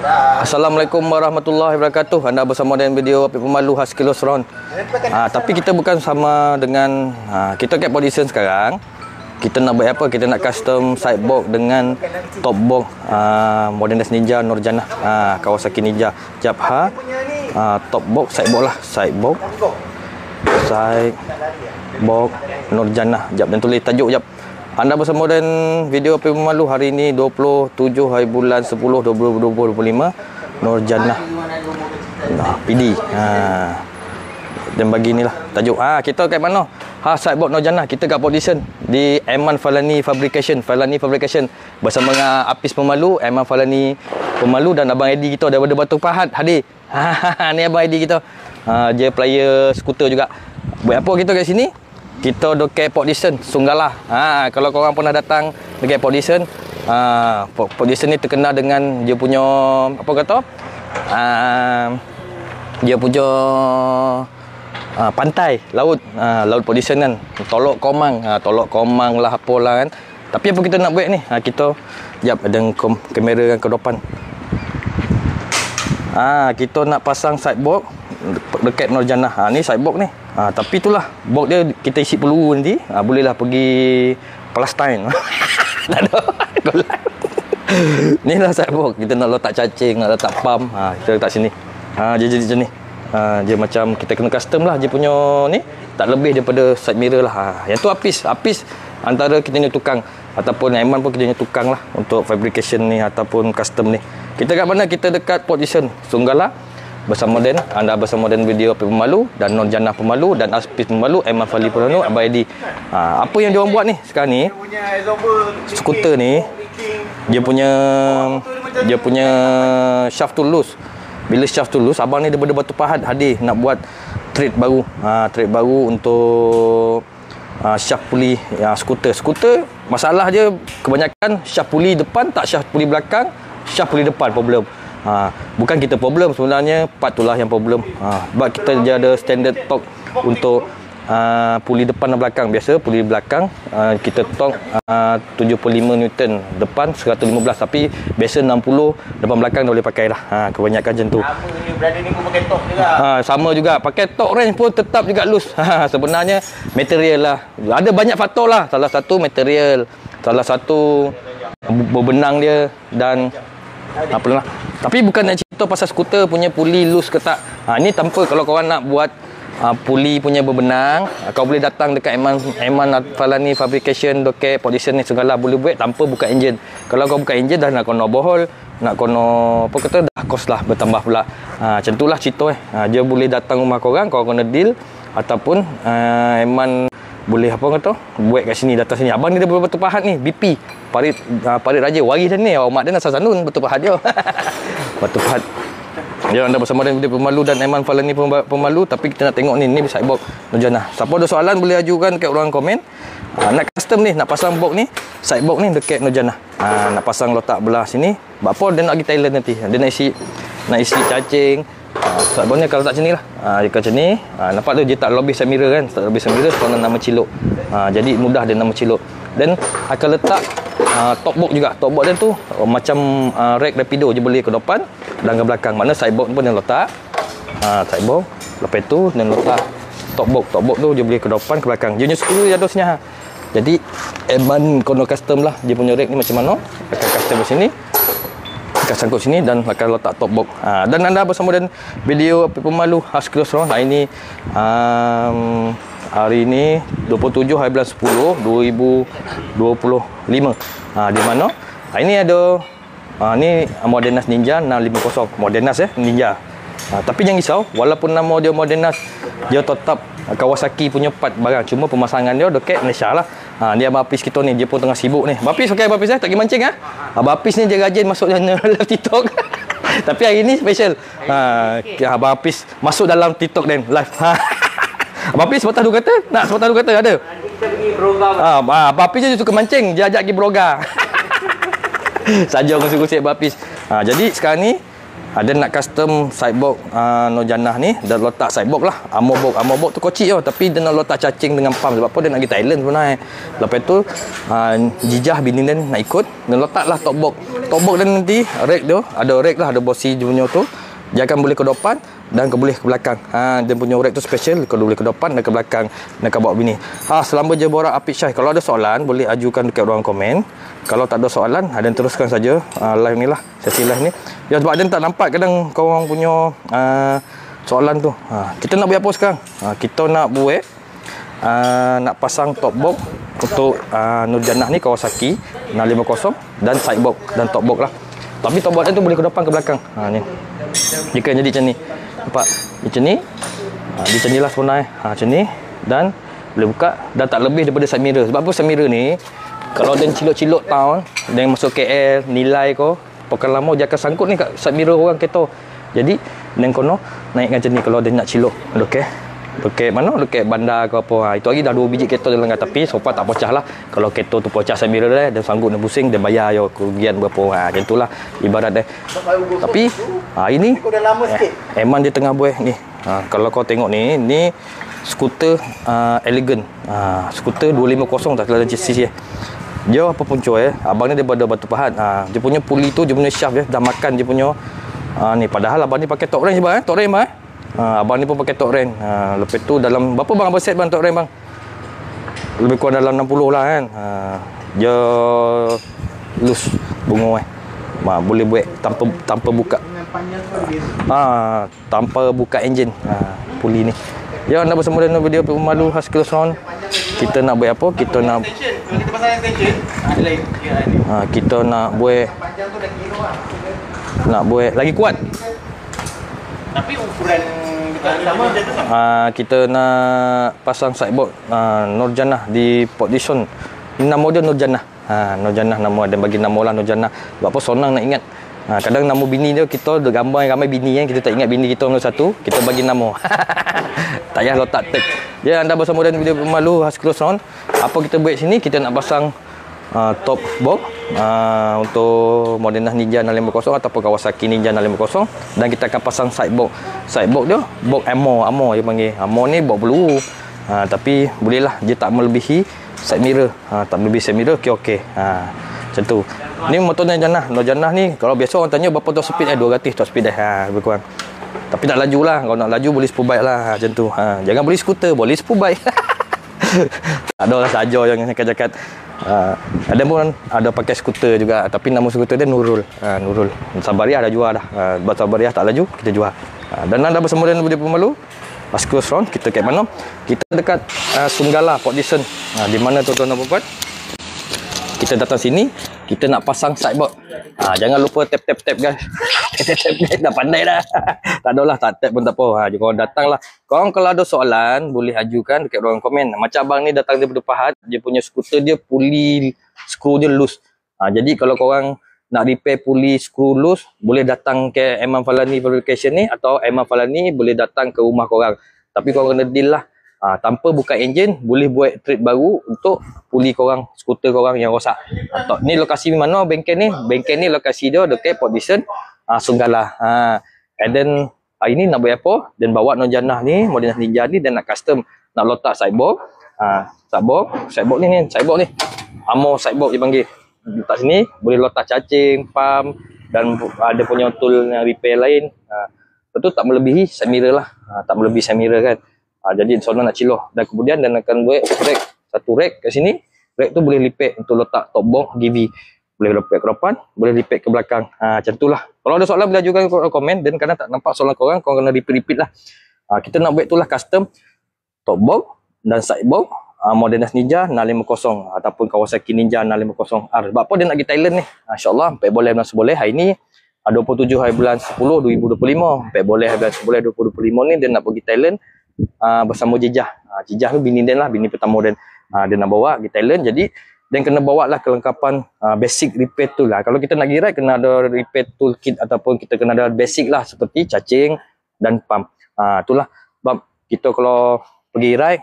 Assalamualaikum warahmatullahi wabarakatuh. Anda bersama dengan video Apik Pemalu khas Kilos Round. Tapi kita bukan sama dengan kita kat position sekarang. Kita nak buat apa? Kita nak custom sidebox dengan top box Modern Dash Ninja Nurjannah, Kawasaki Ninja Japha, top box sidebox lah, sidebox Nurjannah. Jap, dan tulis tajuk jap. Anda bersama dengan video Apik Pemalu hari ini 27 hari bulan 10 2025 Nurjannah PD. Dan bagi inilah tajuk. Kita kat mana? Sidebox Nurjannah. Kita kat position di Aiman Falani Fabrication bersama dengan Apis Pemalu, Aiman Falani Pemalu dan Abang Eddie kita daripada Batu Pahat hadir. Ni Abang Eddie kita. Dia player skuter juga. Buat apa kita kat sini? Kita dekat Position Sunggala. Kalau korang pernah datang dekat Position, Position ni terkenal dengan dia punya apa kata? Dia punya pantai, laut, laut Position kan. Tolok Komang lah apalah kan. Tapi apa kita nak buat ni? Kita jap ada kamera kan ke depan. Kita nak pasang sidebox dekat Nurjannah. Ni sidebox ni. Tapi itulah box dia kita isi peluru nanti. Bolehlah pergi Palestine. Tak ada. Ni lah sidebox. Kita nak letak cacing, nak letak pump. Kita letak sini. Dia jadi macam ni. Dia macam kita kena custom lah. Dia punya ni tak lebih daripada side mirror lah. Yang tu Apis antara kita punya tukang ataupun Aiman pun kita punya tukang lah untuk fabrication ni ataupun custom ni. Kita kat mana? Kita dekat Position Sunggala bersama anda bersama video Apik Pemalu dan Nurjannah Pemalu dan Apis Pemalu, Aiman Falani Pemalu, Abang Eddie. Apa yang diorang buat ni sekarang ni, skuter ni dia punya shaft tu loose. Bila shaft tu loose, abang ni daripada Batu Pahat hadir nak buat trade baru untuk shaft puli skuter. Masalah dia kebanyakan shaft puli depan tak shaft puli belakang, shaft puli depan problem. Bukan kita problem sebenarnya, part itulah yang problem. Sebab kita dia ada standard torque untuk puli depan dan belakang. Biasa puli belakang kita torque 75 Newton, depan 115, tapi biasa 60 depan belakang dah boleh pakai lah. Kebanyakan macam tu. Brother ni pun pakai torque juga. Sama juga, pakai torque range pun tetap juga loose. Sebenarnya material lah. Ada banyak faktor lah. Salah satu material, salah satu berbenang dia dan apalah. Tapi bukan nak cerita pasal skuter punya puli loose ke tak. Ni tanpa, kalau korang nak buat puli punya berbenang, kau boleh datang dekat Aiman Falani Fabrication dekat Position ni segala boleh buat tanpa buka enjin. Kalau kau buka enjin dah nak kena overhaul, nak kena apa kata, dah kos lah bertambah pula. Macam itulah cerita dia boleh datang rumah korang kena deal ataupun Aiman boleh apa kata buat kat sini, datang sini. Abang ni dia Batu Pahat ni, BP Parit Raja waris dia ni. Mak dia Nasar Sanun, Batu Pahat dia. Batu Pahat. Ya, anda bersama dengan Apik Pemalu dan Aiman Falani Pemalu. Tapi kita nak tengok ni sidebox Nurjannah. Siapa ada soalan boleh ajukan kat ruang komen. Nak custom ni, nak pasang box ni, sidebox ni dekat Nurjannah. Nak pasang letak belah sini. Apa dia nak pergi Thailand nanti. Dia nak isi cacing. Sebabnya kalau tak macam ni lah, jika macam ni, nampak tu dia tak lobby side mirror kan, tak lobby side mirror sebab nama cilok. Jadi mudah dia nama cilok. Dan akan letak top box juga. Top box dia tu macam rack rapido je, boleh ke depan dan ke belakang. Mana sidebox pun dia letak sidebox, lepas tu dia letak top box tu dia boleh ke depan ke belakang. Dia punya skru dia ada sini. Jadi Aiman kono custom lah dia punya rack ni macam mana, akan custom di sini, akan sangkut sini dan akan letak top box. Dan anda bersama dengan video Apik Pemalu khas Kilos Round. Hari ini 27 hari bulan 10 2025. Di mana? Ini ada ni Modern Dash Ninja 650. Modern Dash Ninja. Tapi jangan risau, walaupun nama dia Modern Dash, dia tetap Kawasaki punya part barang. Cuma pemasangan dia dekat Malaysia lah. Ni Abang Apis kita ni, dia pun tengah sibuk ni. Abang Apis, okey Abang Apis tak pergi mancing Abang Apis ni dia rajin masuk dalam live TikTok. Tapi hari ni special. Abang Apis masuk dalam TikTok dan live. Abang Apis sepatah dua kata? Nak sepatah dua kata ada? Kita pergi beroga. Abang Apis je suka mancing, dia ajak pergi beroga. Saja ngusik-ngusik Abang Apis. Jadi sekarang ni ada nak custom sidebox Nurjannah ni, dah letak sidebox lah, armor box tu kocik je, tapi dia nak letak cacing dengan pump. Sebab apa dia nak pergi Thailand sebenarnya. Lepas tu Jijah bini dia nak ikut, dia letak lah top top box dia nanti rack tu, ada rack lah, ada bosi dia punya tu. Dia akan boleh ke depan dan boleh ke belakang. Dia punya rack tu special, kau boleh ke depan dan ke belakang dan ke bawah bini. Selama je borak Apik Syah. Kalau ada soalan boleh ajukan dekat ruang komen. Kalau tak ada soalan, dan teruskan saja live ni lah, sesi live ni. Ya, sebab dia tak nampak kadang korang punya soalan tu. Kita nak buat apa sekarang? Kita nak buat nak pasang top box untuk Nurjannah ni, Kawasaki 650 dan side box dan top box lah. Tapi top box dia tu boleh ke depan ke belakang. Ni. Jika jadi macam ni. Nampak? Macam ni. Dia macam ni lah sebenarnya. Macam ni. Dan boleh buka. Dan tak lebih daripada side mirror. Sebab apa side mirror ni? Kalau dia cilok-cilok town, dia masuk KL, nilai kau, pakai lama dia akan sangkut ni kat side mirror orang kereta. Jadi, dia kono naikkan macam ni kalau dia nak cilok. Dekat mana? Dekat bandar ke apa. Itu lagi dah 2 biji kereta dia langgar. Tapi so far tak pecah lah. Kalau kereta tu pecah side mirror dia sanggup dia pusing, dia bayar yo kerugian berapa. Macam itulah ibarat dia. Tapi ini Eman dia tengah buat ni. Kalau kau tengok ni skuter elegant. Skuter 250 tak kira cc dia apa punca abang ni daripada Batu Pahat. Dia punya puli tu, dia punya shaft dia dah makan dia punya ni. Padahal abang ni pakai top range bang, top range bang. Abang ni pun pakai top range. Lepas tu dalam berapa bang abang set bang top range bang? Lebih kurang dalam 60 lah kan. Dia loose bunga boleh buat tanpa buka. Tanpa buka enjin puli ni. Ya, anda bersama dengan video Pemalu khas Kelosron. Kita nak buat apa? Kita nak kita nak buat lagi kuat. Tapi ukuran sama. Kita nak pasang sideboard Nurjannah di position. Nama dia Nurjannah. Nurjannah nama dia, bagi nama lah Nurjannah. Sebab apa senang nak ingat. Kadang nama bini dia kita ada gambar ramai bini kan, kita tak ingat bini kita nombor satu, kita bagi nama. Tak payah letak tag. Ya, anda bersama dengan video Pemalu khas Kelosron. Apa kita buat sini? Kita nak pasang top box untuk Modenah Ninja 650 ataupun Kawasaki Ninja 650, dan kita akan pasang side box. Side box dia box ammo dia panggil. Ammo ni box peluru. Tapi bolehlah dia tak melebihi side mirror. Tak melebihi side mirror, okey. Macam tu. Ni motor Nurjannah ni kalau biasa orang tanya berapa top speed 200 top speed lebih kurang. Tapi tak laju lah. Kalau nak laju boleh spur-bike lah macam tu. Jangan beli skuter, boleh spur-bike. Ada lah saja yang akan cakap. Ada pun ada pakai skuter juga, tapi nama skuter dia Nurul. Nurul. Sabariah dah jual dah. Sabariah tak laju, kita jual. Dan anda bersama dengan video Pemalu khas Kelosron. Kita kat mana? Kita dekat Sunggala Position. Di mana tuan-tuan dan puan-puan? Kita datang sini, kita nak pasang sideboard. Jangan lupa tap guys. Tap dah pandai dah. Tak adalah, tak tap pun tak apa. Korang datang lah. Korang kalau ada soalan boleh ajukan dekat ruang komen. Macam abang ni datang daripada Pahat, dia punya skuter dia puli skru dia loose. Jadi kalau korang nak repair puli skru loose, boleh datang ke Eman Falani Fabrication ni, atau Eman Falani boleh datang ke rumah korang. Tapi korang kena deal lah. Tanpa buka enjin, boleh buat trip baru untuk puli korang, skuter korang yang rosak. Ni lokasi mana bengkel ni? Bengkel ni lokasi dia dekat Position Sunggala. And then hari ni nak buat apa? Dan bawa Nurjannah ni, Modenah Ninja ni, dan nak custom, nak letak sideboard. Sideboard ni, ammo sideboard dia panggil. Letak sini, boleh letak cacing, pump, dan ada punya tool repair lain. Betul tak melebihi side mirror lah. Tak melebihi side mirror kan. Jadi seorang nak ciloh, dan kemudian dan akan buat rack, satu rack kat sini. Rack tu boleh lipat untuk letak top box GV, boleh lipat ke depan, boleh lipat ke belakang. Macam tu lah. Kalau ada soalan boleh ajukan komen, dan kadang tak nampak soalan korang kena repeat lah. Kita nak buat tu lah custom top box dan side box Modenah Ninja 650 ataupun Kawasaki Ninja 650R. Sebab apa dia nak pergi Thailand ni? InsyaAllah 4 boleh bulan seboleh. Hari ni 27 hari bulan 10 2025. 4 boleh hari bulan seboleh 2025 ni dia nak pergi Thailand bersama Jijah. Jijah tu bini dia lah, bini pertama dia. Dia nak bawa pergi Thailand, jadi dan kena bawa lah kelengkapan basic repair tool lah. Kalau kita nak pergi ride, kena ada repair tool kit, ataupun kita kena ada basic lah seperti cacing dan pump. Itulah sebab kita kalau pergi ride,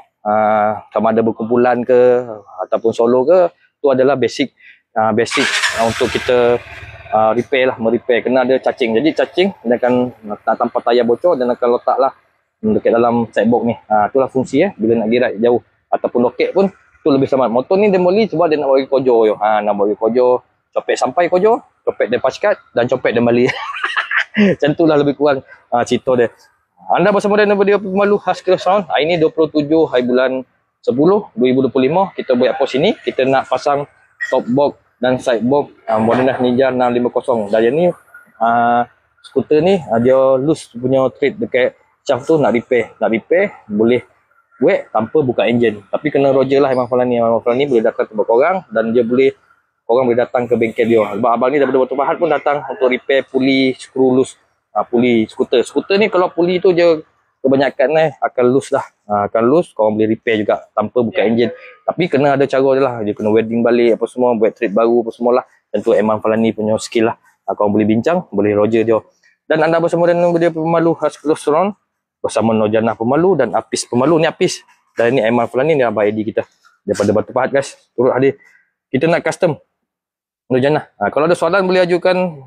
sama ada berkumpulan ke ataupun solo ke, tu adalah basic untuk kita repair lah, merepair. Kena ada cacing. Jadi cacing dia akan tanpa tayar bocor dan akan letak lah dekat dalam sidebox ni. Itulah fungsi bila nak girat jauh, ataupun loket pun tu lebih selamat. Motor ni dia boleh sebab dia nak bagi kojo yo. Nak bagi kojo copek sampai Kojo, copek dan Pascat, dan copek dan Bali. Macam itulah lebih kurang cerita dia. Anda bersama dengan video pemalu khas Kilo Sound. Hari ni 27 hari bulan 10 2025. Kita buat apa sini? Kita nak pasang top box dan side box Modena Ninja 650. Dan yang ni skuter ni dia loose punya thread dekat shaft tu nak repair. Boleh buat tanpa buka enjin. Tapi kena Roger lah Imam Falani. Imam Falani boleh datang tempat korang dan dia boleh, korang boleh datang ke bengkel dia. Sebab abang ni daripada Batu Pahat pun datang untuk repair puli skru loose. Puli skuter. Skuter ni kalau puli tu je kebanyakan akan loose dah. Akan loose, korang boleh repair juga tanpa buka enjin. Tapi kena ada cara dia lah. Dia kena welding balik apa semua, buat thread baru apa semualah. Tentu Imam Falani punya skill lah. Korang boleh bincang, boleh Roger dia. Dan anda bersama dengan video pemalu khas Kilo Sound bersama Nurjannah Pemalu dan Apis Pemalu. Ni Apis. Dan ni Imam Falani ni abang ID kita daripada Batu Pahat guys. Turut hadir. Kita nak custom Nurjannah. Kalau ada soalan boleh ajukan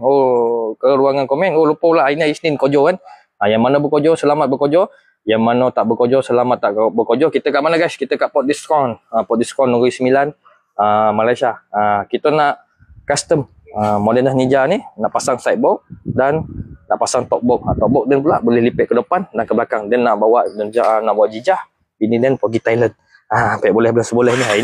ke ruangan komen. Lupa pula hari ni hari Isnin Kojo kan. Yang mana berkojo selamat berkojo. Yang mana tak berkojo selamat tak berkojo. Kita kat mana guys? Kita kat Port Diskon. Port Diskon Negeri Sembilan, Malaysia. Kita nak custom Modena Ninja ni, nak pasang side box dan nak pasang top box. Top box dan pula boleh lipat ke depan dan ke belakang. Dan nak bawa jijah ini dan pergi Thailand. Baik boleh belas sebelah ni hari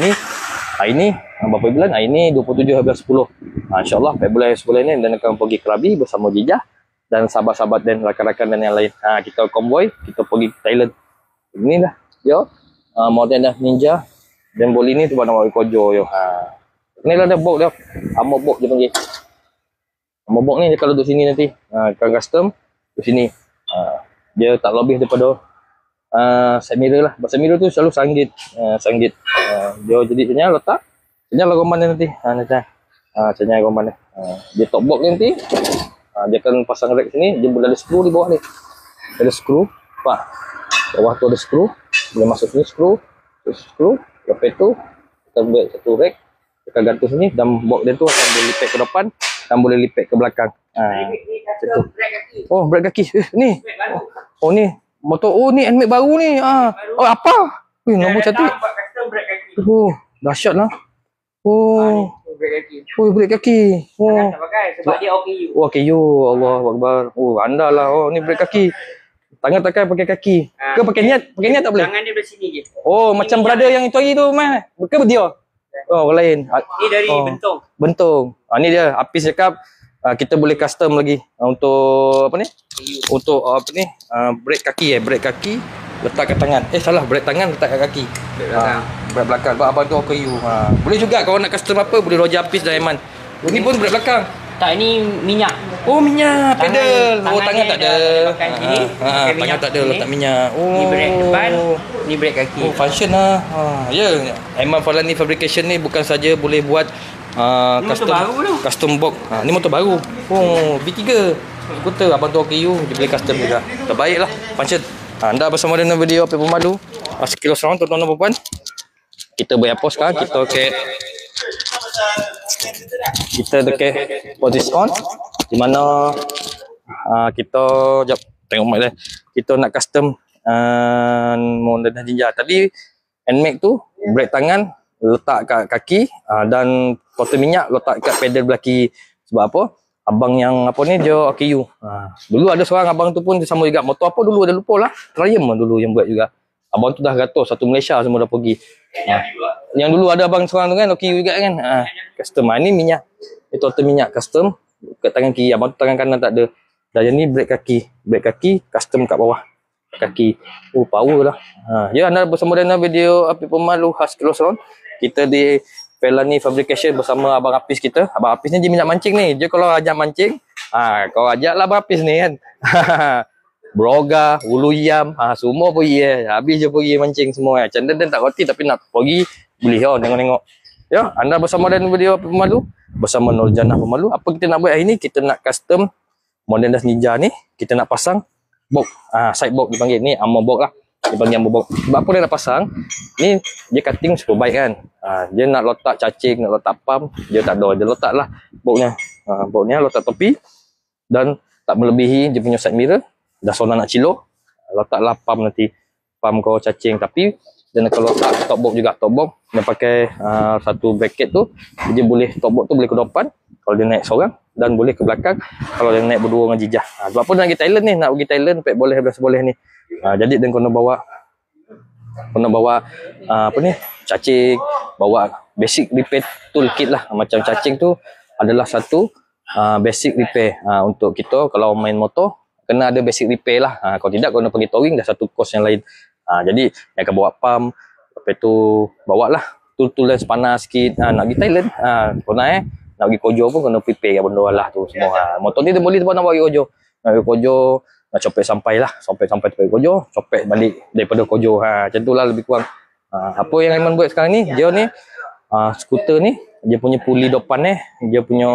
ni berapa bulan? Hari ni 27 hari bulan 10. InsyaAllah baik boleh sebelah ni dan akan pergi Krabi bersama jijah dan sahabat-sahabat dan rakan-rakan dan yang lain. Kita konvoy, kita pergi Thailand. Ini dah yo Modena Ninja dan boli ni tu bawa Kojo yo. Ni lah ada box dia. Armor box dia panggil. Armor box ni dia kalau duduk sini nanti akan custom di sini. Dia tak lebih daripada side mirror lah. Side mirror tu selalu sanggit. Dia jadi senyal letak. Senyal roman dia nanti. Senyal roman dia. Dia top box dia nanti. Dia akan pasang rack sini. Dia boleh ada skru di bawah ni. Ada skru. Pak. Bawah tu ada skru. Boleh masuk sini skru. Skru. Lepas tu kita buat satu rack. Kita gantung sini dan box dia tu akan boleh lipat ke depan dan boleh lipat ke belakang. Oh, brake kaki. Ni. Oh ni motor. Oh ni NMAX baru ni. Oh apa? Nombor cantik. Oh, dahsyat lah. Oh, brake kaki. Oh, tak pakai sebab dia OKU. Oh, OKU. Allahu Akbar. Oh, anda lah. Oh, ni brake kaki. Tangan tekan pakai kaki. Ke pakai niat? Pakai niat tak boleh? Tangan dia dari sini je. Oh, ni macam brother yang itu hari tu mah. Ke dia? Oh, orang lain. Ni dari bentung. Bentung. Ni dia. Apis cakap kita boleh custom lagi untuk apa ni? Untuk apa ni? Brake kaki brake kaki letak kat tangan. Salah, brake tangan letak kat kaki. Brake belakang. Abang tu OKU. Boleh juga kalau nak custom apa boleh Roger Apis dan Aiman. Ini pun brake belakang. Tak, ini minyak. Oh, minyak pedal. Tangan tak ada. Tangan tak ada letak minyak. Ni brake depan, ni brake kaki. Oh, function lah. Ya, Imam Falani Fabrication ni bukan saja boleh buat custom box. Ni motor baru. Oh, B3. Skuter abang tu OKU, dia boleh custom juga. Terbaik lah function. Anda bersama dengan video Apa Pemalu Kilo Sound, tuan-tuan dan puan. Kita buat apa sekarang? Kita dekat posisi on di mana kita jap tengok mic dia. Kita nak custom Modena Ninja. Tadi NMAX tu brake tangan letak kat kaki dan botol minyak letak kat pedal belakang. Sebab apa? Abang yang apa ni dia OKU. Dulu ada seorang abang tu pun dia sama juga. Motor apa dulu ada lupa lah. Triumph dulu yang buat juga. Abang tu dah ratus satu Malaysia semua dah pergi. Yang dulu ada abang seorang tu kan OKU juga kan. Custom. Ni minyak. Itu auto minyak custom kat tangan kiri. Abang tu tangan kanan tak ada. Dan yang ni brake kaki custom kat bawah kaki. Oh, power lah. Ya, anda bersama dengan video Apa Pemalu khas Kilo Sound. Kita di Falani Fabrication bersama abang Apis kita. Abang Apis ni dia minat mancing ni. Dia kalau ajak mancing, kau ajaklah abang Apis ni kan. Broga, Ulu Yam, semua pergi habis je pergi mancing semua. Macam tak roti tapi nak pergi boleh tengok-tengok. Ya, anda bersama dengan video Apa Pemalu bersama Nurjannah Pemalu. Apa kita nak buat hari ni? Kita nak custom Modena Ninja ni. Kita nak pasang box. Side box dipanggil ni, armor box lah. Dipanggil armor box. Sebab apa dia nak pasang? Ni dia cutting super baik kan. Dia nak letak cacing, nak letak pump, dia tak ada. Dia letaklah boxnya. Boxnya letak tepi dan tak melebihi dia punya side mirror. Dah soalnya nak cilok, letaklah pump nanti. Pump kau cacing tapi dan kalau letak top box juga, top box dia pakai satu bracket tu, dia boleh top box tu boleh ke depan kalau dia naik seorang, dan boleh ke belakang kalau dia naik berdua dengan Jijah. Sebab apa nak pergi Thailand ni, nak pergi Thailand pek boleh ni. Jadi dia kena bawa apa ni, cacing, bawa basic repair toolkit lah. Macam cacing tu adalah satu basic repair untuk kita kalau main motor, kena ada basic repair lah. Kalau tidak, kau nak pergi towing, dah satu kos yang lain. Jadi dia akan bawa pump, lepas tu bawa lah tool-tool yang sepanas sikit. Nak pergi Thailand, kau nak pergi Kojo pun kena prepare benda lah tu semua. Motor ni dia boleh nak pergi Kojo, nak copet sampai tepi Kojo, copet balik daripada Kojo. Macam tu lah lebih kurang. Apa yang Aiman buat sekarang ni, dia ni skuter ni, dia punya puli depan dia punya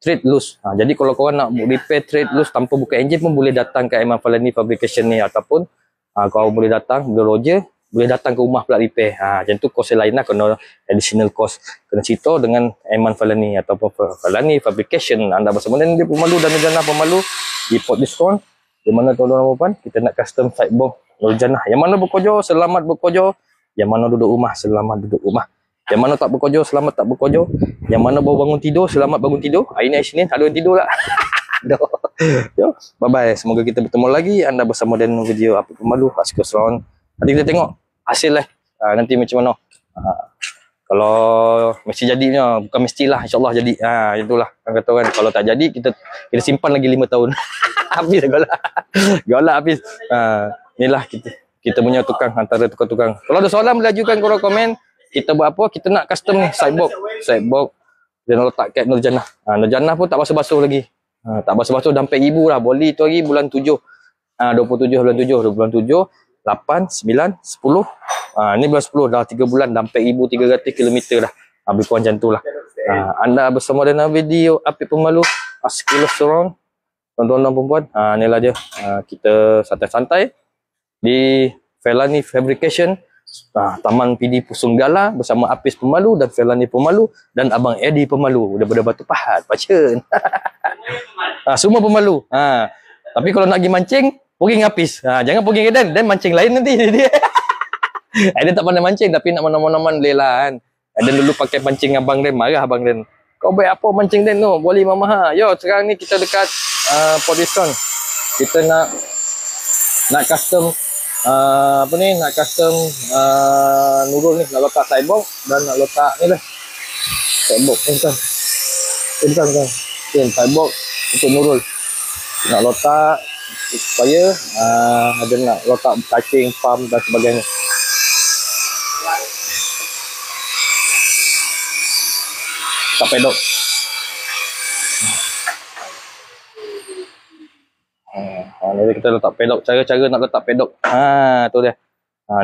thread loose. Jadi kalau korang nak repair thread loose tanpa buka enjin pun boleh datang ke Aiman Falani Fabrication ni, ataupun kau boleh datang bila Roger, boleh datang ke rumah pula repair. Macam tu kos lain lah, kena additional cost. Kena cerita dengan Aiman Falani ataupun Falani Fabrication. Anda bersama dengan dia Pemalu dan Nurjannah Pemalu di Port Diskon. Di mana tuan-tuan dan puan, kita nak custom sideboard Nurjannah. Yang mana berkojo, selamat berkojo. Yang mana duduk rumah, selamat duduk rumah. Yang mana tak berkojo, selamat tak berkojo. Yang mana baru bangun tidur, selamat bangun tidur. Hari ni hari Senin, tak ada tidur lah. Yo, bye-bye. Semoga kita bertemu lagi. Anda bersama dengan video Apa Pemalu, Asko Surround. Nanti kita tengok hasil lah. Nanti macam mana. Kalau mesti jadinya, bukan mestilah, insyaAllah jadi. Itulah orang kata kan. Kalau tak jadi, kita simpan lagi 5 tahun. Habis golak habis. Inilah kita punya tukang, antara tukang-tukang. Kalau ada soalan boleh ajukan korang komen. Kita buat apa? Kita nak custom ni sideboard. Dia nak letak kat Nurjannah. Nurjannah pun tak basuh-basuh lagi. Tak basuh-basuh dah 4,000 lah. Boli tu hari bulan 7. 27 bulan 7. 8, 9, 10. Ni bulan 10 dah 3 bulan dah 4,300 km dah. Lebih kurang macam tu lah. Anda bersama dengan video Apik Pemalu, Asko Surround. Tuan-tuan dan perempuan, inilah dia. Kita santai-santai di Falani Fabrication, Taman PD Pusung Gala bersama Apis Pemalu dan Falani Pemalu dan Abang Eddie Pemalu daripada Batu Pahat, Pacen. Semua Pemalu. Tapi kalau nak pergi mancing, pergi dengan Apis. Jangan pergi dengan Dan mancing lain nanti. Dia tak pandai mancing, tapi nak mana-mana boleh lah kan. Dan dulu pakai pancing Abang Dan, marah Abang Dan. Kau baik apa mancing Dan tu? Boleh mama. Yo, sekarang ni kita dekat Port Diskon. Kita nak custom nak custom Nurul ni, nak letak sideboard dan nak letak ni lah. Sideboard bukan. Sideboard untuk Nurul. Nak letak supaya ada nak letak cacing, pump dan sebagainya. Tak pedok. Ni kita letak pedok. Cara-cara nak letak pedok. Tu dia.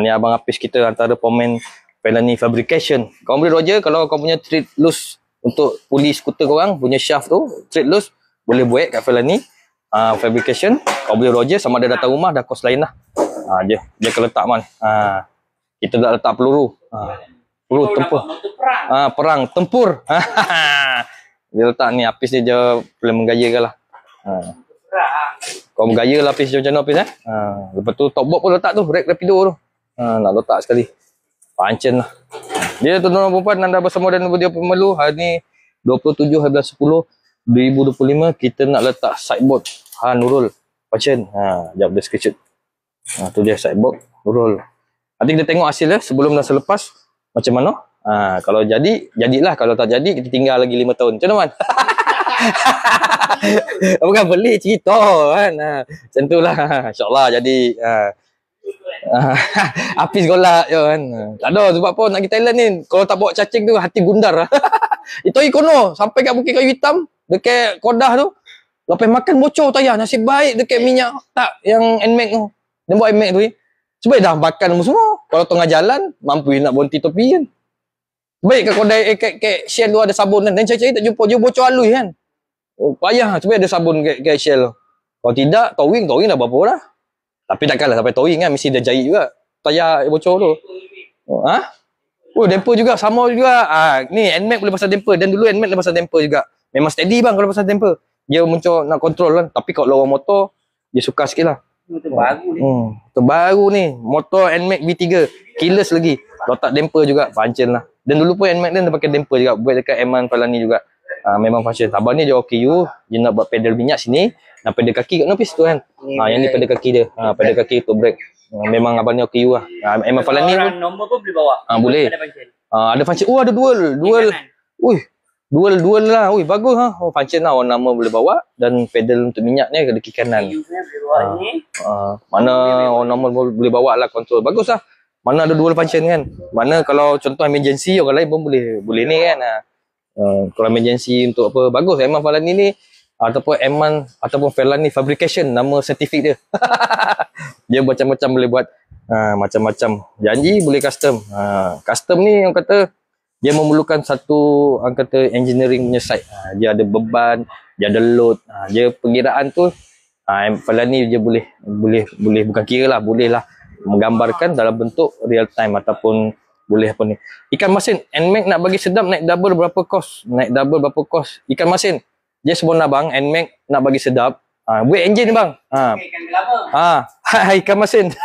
Ni Abang Apis kita, antara pemain Falani Fabrication. Kau boleh Roger, kalau kau punya thread loose untuk puli skuter korang, punya shaft tu, thread loose, boleh buat kat Falani Fabrication. Kau boleh Roger, sama ada datang rumah, dah kos lain lah. Dia akan letak man. Kita dah letak peluru. Peluru tempur. Perang tempur. Dia letak ni, Apis dia boleh menggayakan lah. Kau bergaya lah Apis, macam mana Apis lepas tu top box pun letak tu, rack rapido tu. Nak letak sekali. Pancen lah. Dia tuan-tuan dan puan, anda bersama dengan video Pemalu. Hari ni 27 hari bulan 10 2025, kita nak letak sideboard Nurul Pancen. Jap dia screenshot. Tu dia sideboard Nurul. Nanti kita tengok hasilnya sebelum dan selepas macam mana. Kalau jadi, jadilah. Kalau tak jadi, kita tinggal lagi 5 tahun. Macam mana man? Bukan beli cerita kan. Macam tu lah. InsyaAllah jadi. Apis golak je kan. Tak ada sebab apa nak pergi Thailand ni. Kalau tak bawa cacing tu, hati gundar. Itu ikono sampai kat Bukit Kayu Hitam dekat Kodah tu. Lepas makan bocor tayar. Nasib baik dekat minyak tak yang NMAX tu. Dia buat NMAX tu sebab dah makan semua. Kalau tengah jalan mampu nak berhenti tepi kan. Baik kat Kodai kat Shell tu ada sabun kan. Dan cari-cari tak jumpa. Dia bocor halus kan. Payah sebab ada sabun kat Shell tu. Kalau tidak, towing dah berapa dah. Tapi takkanlah sampai towing kan. Mesti dah jahit juga tayar bocor tu. Damper juga sama juga. Ni NMAX boleh pasal damper. Dan dulu NMAX boleh pasal damper juga. Memang steady bang kalau pasal damper. Dia muncul nak kontrol kan. Tapi kalau orang motor, dia suka sikit lah. Terbaru ni. Terbaru ni. Motor NMAX V3. Keyless lagi. Letak damper juga. Pancen lah. Dan dulu pun NMAX dia pakai damper juga. Buat dekat Aiman Falani juga. Memang function. Abang ni dia OKU, dia nak buat pedal minyak sini, dan pedal kaki kat nopis tu kan. Yang ni pedal kaki dia. Pedal kaki untuk brake. Memang abang ni OKU lah. Memang Falan ni orang normal pun boleh bawa. boleh. Ada function. Ada function. Ada dual. Ui, dual lah. Ui, bagus ha. Function lah, orang nama boleh bawa, dan pedal untuk minyak ni ada kiri kanan. Boleh bawa ni. Mana orang normal boleh bawa lah control. Bagus lah. Mana ada dual function kan. Mana kalau contoh emergency, orang lain pun boleh ni kan. Kalau emergency untuk apa, bagus. Eman Falan ni ataupun Eman ataupun Falan ni fabrication, nama saintifik dia. Dia macam-macam boleh buat. Macam-macam. Janji boleh custom. Custom ni orang kata dia memerlukan satu orang kata engineering punya side. Dia ada beban, dia ada load. Dia perkiraan tu Falan ni dia boleh bukan kira lah, boleh lah menggambarkan dalam bentuk real time ataupun boleh apa ni. Ikan masin NMAX nak bagi sedap naik double berapa kos? Ikan masin dia sebenar bang, NMAX nak bagi sedap. Buat engine bang. Ikan masin.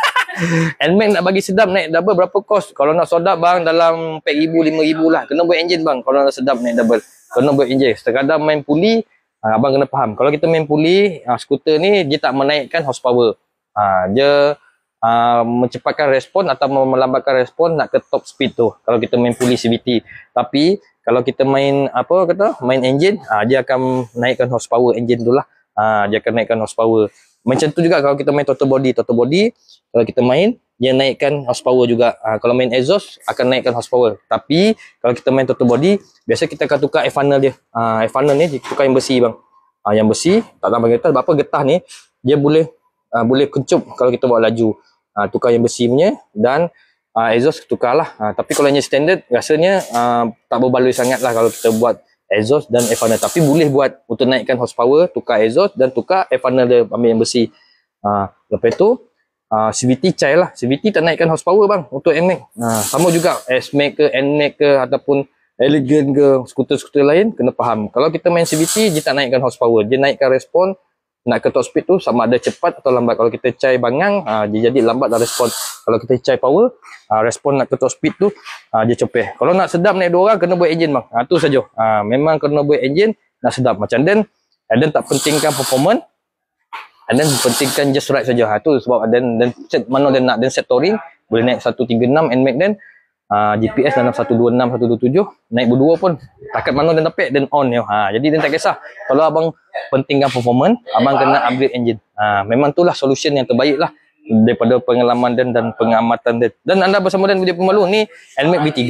NMAX nak bagi sedap naik double berapa kos? Kalau nak sedap bang dalam 4,000 5,000 lah. Kena buat engine bang. Kalau nak sedap naik double, kena buat engine. Sekadar main puli, abang kena faham. Kalau kita main puli, skuter ni dia tak menaikkan horsepower. Dia mencepatkan respon atau melambatkan respon nak ke top speed tu kalau kita main puli CVT. Tapi kalau kita main main engine, dia akan naikkan horsepower engine tu lah. Dia akan naikkan horsepower. Macam tu juga kalau kita main total body kalau kita main dia naikkan horsepower juga. Kalau main exhaust akan naikkan horsepower. Tapi kalau kita main total body, biasa kita akan tukar air funnel dia. Air funnel ni tukar yang besi bang. Yang besi tak tambah getah. Sebab apa, getah ni dia boleh kencup kalau kita buat laju. Tukar yang besi punya, dan exhaust tukarlah. Tapi kalau yang standard rasanya tak berbaloi sangat lah kalau kita buat exhaust dan air funnel. Tapi boleh buat untuk naikkan horsepower, tukar exhaust dan tukar air funnel dia, ambil yang besi. Lepas tu CVT cair lah. CVT tak naikkan horsepower bang untuk NMAX. Sama juga S-Max ke NMAX ke ataupun Elegant ke skuter-skuter lain, kena faham. Kalau kita main CVT, dia tak naikkan horsepower, dia naikkan respon. Nak ke top speed tu sama ada cepat atau lambat. Kalau kita cair bangang, dia jadi lambat lah respon. Kalau kita cair power, respon nak ke top speed tu dia cepet. Kalau nak sedap naik 2 orang, kena buat engine bang. Tu saja. Memang kena buat engine nak sedap. Macam Dan tak pentingkan performance, Dan pentingkan just right saja. Tu sebab Dan set mana Dan nak, Dan set touring boleh naik 136 NMAX Dan GPS dalam 126 127 naik berdua pun takat mana Dan dapat Dan on je. Jadi Dan tak kisah. Kalau abang pentingkan performance, abang kena upgrade engine. Memang itulah solution yang terbaik lah daripada pengalaman dan pengamatan Dan. Dan anda bersama Dan dia pemalu ni NMAX V3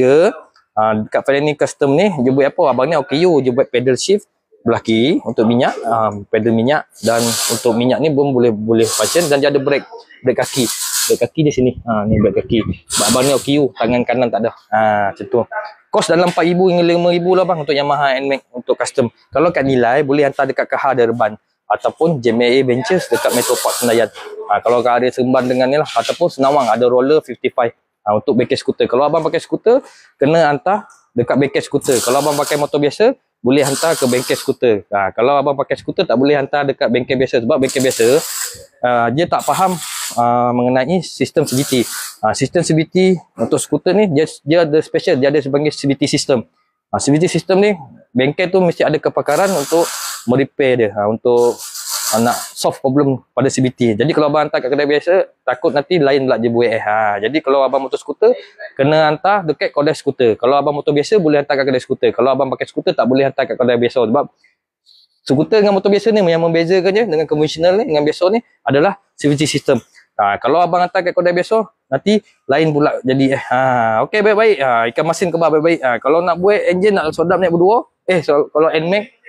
dekat Falan ni custom ni, dia buat apa? Abang ni OKU, dia buat pedal shift belah kiri untuk minyak, pedal minyak, dan untuk minyak ni pun boleh function, dan dia ada brake kaki. Brake kaki di sini. Ni brake kaki. Sebab abang ni OKU, tangan kanan tak ada. Macam tu. Kos dalam 4,000 hingga 5,000 lah bang untuk Yamaha NMAX untuk custom. Kalau kat nilai boleh hantar dekat KH Darban ataupun JMA Ventures dekat Metro Park Senayan. Kalau kat area Seremban dengan ni lah, ataupun Senawang ada roller 55 untuk bengkel skuter. Kalau abang pakai skuter, kena hantar dekat bengkel skuter. Kalau abang pakai motor biasa, boleh hantar ke bengkel skuter. Kalau abang pakai skuter, tak boleh hantar dekat bengkel biasa. Sebab bengkel biasa dia tak faham mengenai sistem CVT. Sistem CVT untuk skuter ni dia ada special, dia ada sebagai CVT system. CVT system ni bengkel tu mesti ada kepakaran untuk merepair dia, untuk nak solve problem pada CVT. Jadi kalau abang hantar kat kedai biasa, takut nanti lain pula dia buat. Jadi kalau abang motor skuter, kena hantar dekat kedai skuter. Kalau abang motor biasa, boleh hantar kat kedai skuter. Kalau abang pakai skuter, tak boleh hantar kat kedai biasa. Sebab skuter dengan motor biasa ni yang membezakannya dengan konvensional ni, dengan biasa ni adalah CVT system. Kalau abang hantar kat kedai biasa, nanti lain pula jadi. Okey, baik-baik. Ikan masin kebab baik-baik. Kalau nak buat engine, nak sodap naik berdua, kalau NMAX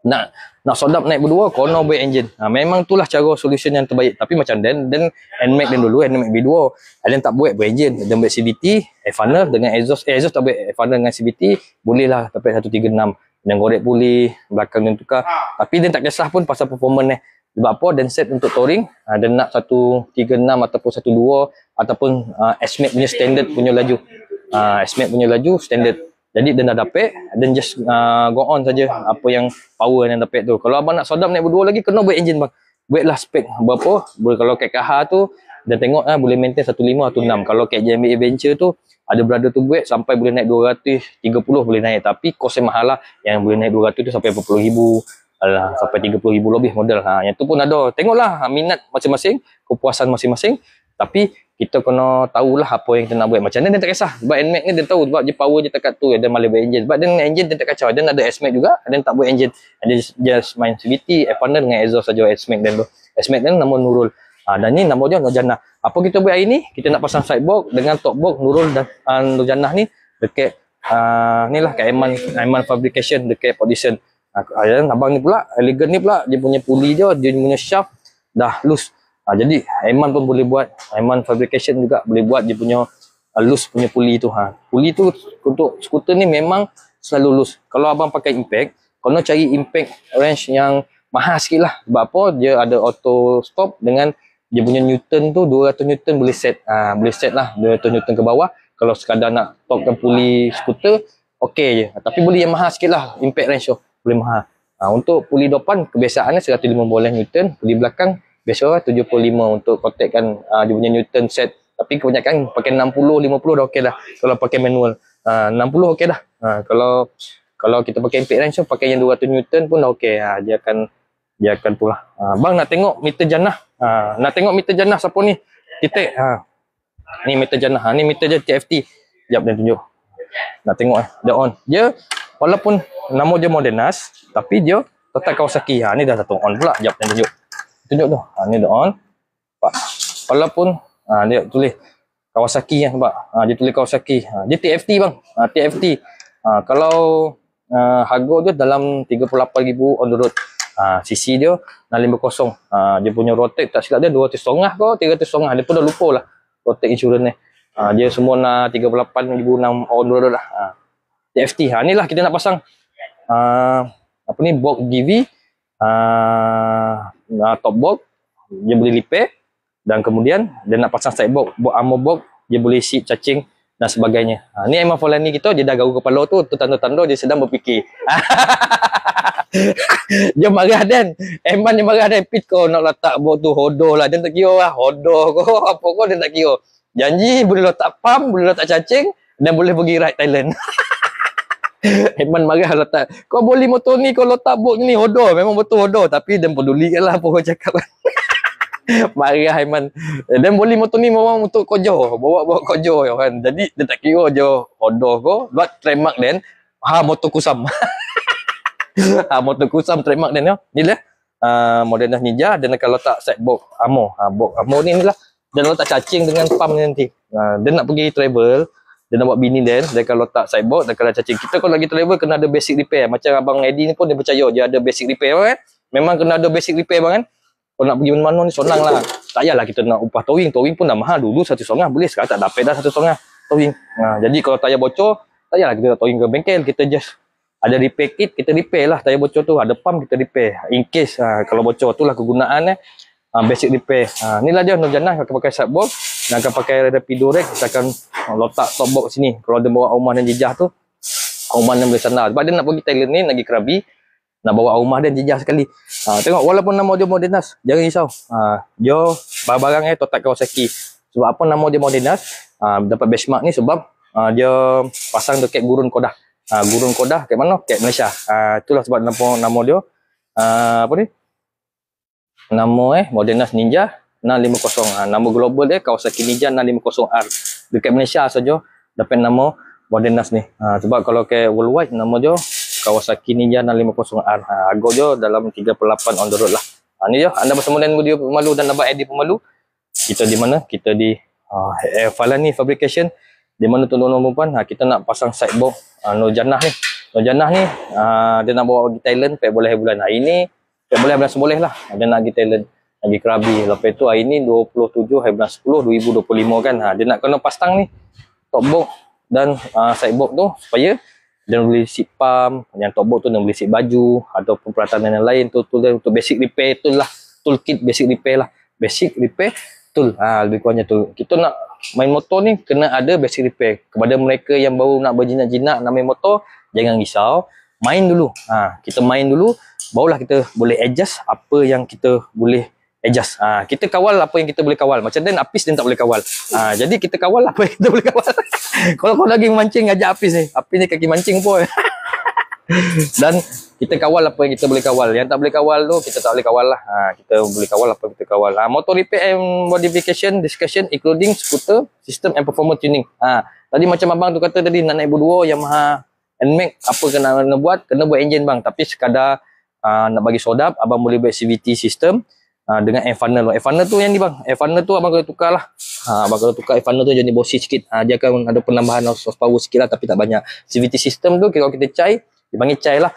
nak sodap naik berdua, kena buat engine. Memang itulah cara solution yang terbaik. Tapi macam Dan NMAX Dan dulu, NMAX V2, Dan tak buat engine. Dan buat CVT, air funnel dengan exhaust. Exhaust tak buat air funnel dengan CVT, boleh lah dapat 136. Dan korek pulih, belakang Dan tukar. Tapi Dan tak kisah pun pasal performance ni. Sebab apa? Dan set untuk touring, Dan nak 136 ataupun 12 ataupun S-Max punya standard punya laju. S-Max punya laju standard. Jadi Dan dah dapat, Dan just go on saja apa yang power yang dapat tu. Kalau abang nak sodap naik berdua lagi, kena buat engine bang. Buatlah spek berapa. Boleh, kalau kat KH tu Dan tengok boleh maintain 15 atau 6. Kalau kat JMA Adventure tu Ada brother tu buat sampai boleh naik 230 boleh naik, tapi kosnya mahal lah. Yang boleh naik 200 tu sampai 40,000, alah, sampai 30,000 lebih modal. Yang tu pun ada. Tengoklah minat masing-masing, kepuasan masing-masing. Tapi kita kena tahulah apa yang kita nak buat. Macam mana dia tak kisah. Sebab NMAX ni dia tahu sebab dia power je takat tu, dia malah buat engine. Sebab dia dengan engine dia tak kacau. Dia ada S-Max juga, dia tak buat engine. Dia just main CVT, F1 dengan exhaust saja S-Max dan tu. S-Max dan nama Nurul. Dan ni nama dia Nur Jannah. Apa kita buat hari ni? Kita nak pasang sidebox dengan top box Nurul dan Nur Jannah ni dekat ni lah kat Aiman Fabrication dekat Position. Abang ni pula, Elegant ni pula, dia punya puli dia punya shaft dah loose. Jadi Aiman pun boleh buat, Aiman Fabrication juga boleh buat dia punya loose punya puli tu. Puli tu untuk skuter ni memang selalu loose. Kalau abang pakai impact, kena cari impact range yang mahal sikit lah. Sebab apa? Dia ada auto stop dengan dia punya Newton tu 200 Newton boleh set. Boleh set lah 200 Newton ke bawah. Kalau sekadar nak topkan puli skuter, okey je. Tapi boleh yang mahal sikit lah impact range tu. Boleh mahal. Untuk puli depan kebiasaannya 150 Newton. Puli belakang biasa 75 untuk kontakkan dia punya Newton set. Tapi kebanyakan pakai 60-50 dah okey dah. Kalau pakai manual 60 okey dah. Kalau kita pakai impact range tu pakai yang 200 Newton pun dah okey. Dia akan tu lah. Bang nak tengok meter Jannah. Nak tengok meter Jannah siapa ni? Titik. Ni meter Jannah. Ni meter je TFT. Sekejap dia tunjuk. Nak tengok dia on. Dia walaupun nama dia Modernas, tapi dia tetap Kawasaki. Ni dah satu on pula. Sekejap dia tunjuk. Tunjuk tu. Ni dah on. Walaupun dia tulis Kawasaki sebab dia tulis Kawasaki. Dia TFT bang. TFT. Kalau harga dia dalam 38,000 on the road. CC dia 650. Dia punya Rotek tak silap dia 200 ke 300. Dia pun dah lupa lah Rotek insurans ni. Dia semua nak 38,600 on the road lah. TFT. Ni lah kita nak pasang apa ni box GV, top box dia boleh lipat, dan kemudian dia nak pasang side box, armor box dia boleh seat cacing dan sebagainya. Ni Aiman Folani kita, dia dah garu kepala tu tanda-tanda dia sedang berfikir. Dia marah dan Aiman dia marah dan Pit kau nak letak box tu hodoh lah. Dia tak kira lah hodoh kau apa kau, dia tak kira. Janji boleh letak pump, boleh letak cacing dan boleh pergi ride Thailand. Aiman marah letak. Kau boleh motor ni kau letak box ni hodoh, memang betul hodoh, tapi dia peduli lah apa kau cakap. Marah Aiman. Dan boleh motor ni memang untuk kojo, bawa kojo kan. Jadi dia tak kira je hodoh kau, buat trademark dan motor kusam. Motor kusam trademark dan ni lah. Modernas Ninja dan akan letak set box armor. Box armor ni lah. Dan letak cacing dengan pump nanti. Dia nak pergi travel, dia nak buat bini dan dia akan letak side box, dia akan letak cacing. Kita kalau lagi travel kena ada basic repair. Macam abang Eddie ni pun dia percaya dia ada basic repair kan. Memang kena ada basic repair bang kan. Kalau nak pergi mana-mana ni senang lah. Tak payahlah kita nak upah towing. Towing pun dah mahal. Dulu 1,5 boleh, sekarang tak dapat dah 1,5 towing. Jadi kalau tayar bocor, tak payahlah kita nak towing ke bengkel. Kita just ada repair kit, kita repair lah tayar bocor tu. Ada pump kita repair. In case kalau bocor tu lah kegunaan basic repair. Inilah dia Nur Jannah akan pakai sidebox dan akan pakai rapido rack. Kita akan letak top box sini. Kalau dia bawa rumah dan jejah tu, rumah dan boleh sandar. Sebab dia nak pergi Thailand ni, lagi Krabi, nak bawa rumah dan jejah sekali. Tengok walaupun nama dia Modernas, jangan risau. Dia barang-barang total Kawasaki. Sebab apa nama dia Modernas? Dapat benchmark ni sebab dia pasang dekat Gurun Kodah. Gurun Kodah kat mana? Kat Malaysia. Itulah sebab nama dia apa ni? Nama Modernas Ninja 650. Nama global dia Kawasaki Ninja 650R. Dekat Malaysia saja dapat nama Modernas ni. Sebab kalau ke worldwide nama dia Kawasaki Ninja 650R. Harga dia dalam 38 on the road lah. Ni je anda bersama dengan Budi Pemalu dan Abang Eddie Pemalu. Kita di mana? Kita di Falani Fabrication. Di mana tuan-tuan perempuan kita nak pasang sidebox Nur Jannah ni. Nur Jannah ni dia nak bawa pergi Thailand boleh bulan hari ni. Boleh bulan seboleh lah. Dia nak pergi Thailand, pergi Krabi. Lepas tu hari ni 27 hari bulan 10 2025 kan. Dia nak kena pasang ni top box dan sidebox tu supaya dia boleh seat pump, yang top box tu dia boleh seat baju ataupun peralatan yang lain tu untuk basic repair tool lah. Toolkit basic repair lah. Basic repair tool. Lebih kurangnya tu. Kita nak main motor ni kena ada basic repair. Kepada mereka yang baru nak berjinak-jinak nak main motor, jangan risau. Main dulu. Kita main dulu, barulah kita boleh adjust apa yang kita boleh adjust. Kita kawal apa yang kita boleh kawal. Macam Dan Apis dia tak boleh kawal. Jadi kita kawal apa yang kita boleh kawal. Kalau kau lagi memancing, ajak Apis ni. Apis ni kaki mancing pun. Dan kita kawal apa yang kita boleh kawal. Yang tak boleh kawal tu kita tak boleh kawal lah. Kita boleh kawal apa yang kita kawal. Motor repair and modification discussion including scooter system and performance tuning. Tadi macam abang tu kata tadi nak naik Evo 2 Yamaha NMAX, apa kena buat? Kena buat enjin bang. Tapi sekadar nak bagi sodap, abang boleh buat CVT system dengan air funnel. Air funnel tu yang ni bang. Air funnel tu abang kena tukar lah. Abang kena tukar air funnel tu jadi bosi sikit. Dia akan ada penambahan horsepower sikit lah, tapi tak banyak. CVT system tu kalau kita cai, dipanggil cai lah.